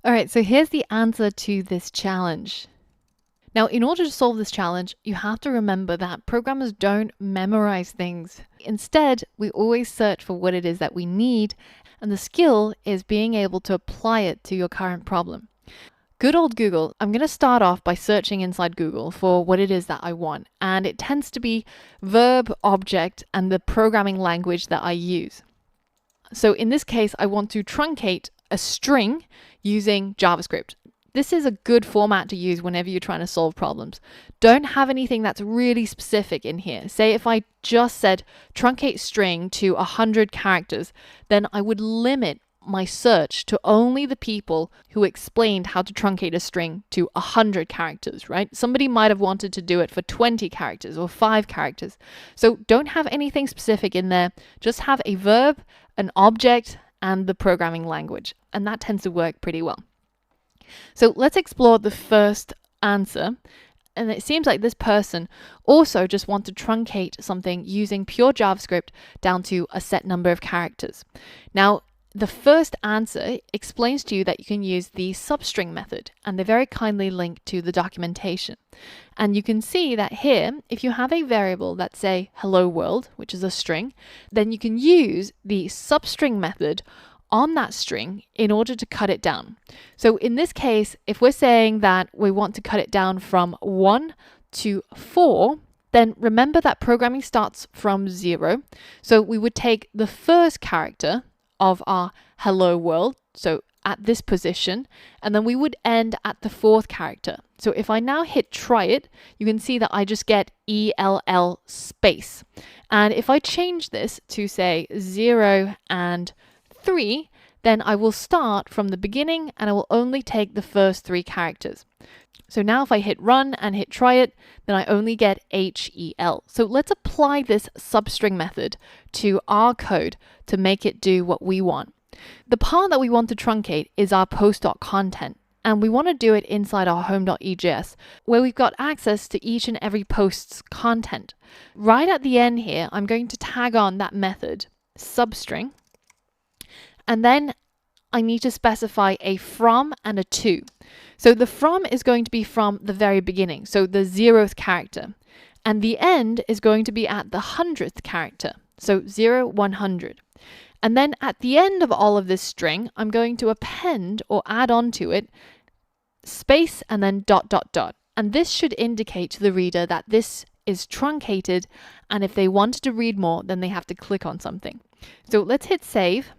All right, so here's the answer to this challenge. Now, in order to solve this challenge, you have to remember that programmers don't memorize things. Instead, we always search for what it is that we need, and the skill is being able to apply it to your current problem. Good old Google, I'm going to start off by searching inside Google for what it is that I want, and it tends to be verb, object, and the programming language that I use. So in this case, I want to truncate a string using JavaScript. This is a good format to use whenever you're trying to solve problems. Don't have anything that's really specific in here. Say if I just said truncate string to 100 characters, then I would limit my search to only the people who explained how to truncate a string to 100 characters, right? Somebody might have wanted to do it for 20 characters or 5 characters. So don't have anything specific in there. Just have a verb, an object, and the programming language. And that tends to work pretty well. So let's explore the first answer. And it seems like this person also just wants to truncate something using pure JavaScript down to a set number of characters. Now, the first answer explains to you that you can use the substring method, and they very kindly link to the documentation. And you can see that here, if you have a variable that's say hello world, which is a string, then you can use the substring method on that string in order to cut it down. So in this case, if we're saying that we want to cut it down from 1 to 4, then remember that programming starts from 0. So we would take the first character of our hello world, so at this position, and then we would end at the 4th character. So if I now hit try it, you can see that I just get ELL space. And if I change this to say 0 and 3, then I will start from the beginning and I will only take the first 3 characters. So now if I hit run and hit try it, then I only get HEL. So let's apply this substring method to our code to make it do what we want. The part that we want to truncate is our post.content, and we want to do it inside our home.ejs, where we've got access to each and every post's content. Right at the end here, I'm going to tag on that method, substring, and then I need to specify a from and a to. So the from is going to be from the very beginning, so the 0th character. And the end is going to be at the 100th character, so 0, 100. And then at the end of all of this string, I'm going to append or add on to it space and then dot, dot, dot. And this should indicate to the reader that this is truncated, and if they wanted to read more, then they have to click on something. So let's hit save.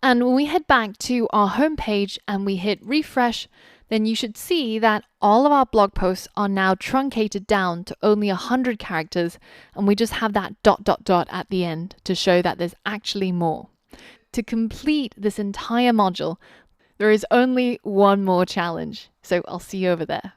And when we head back to our home page and we hit refresh, then you should see that all of our blog posts are now truncated down to only 100 characters, and we just have that dot, dot, dot at the end to show that there's actually more. To complete this entire module, there is only one more challenge, so I'll see you over there.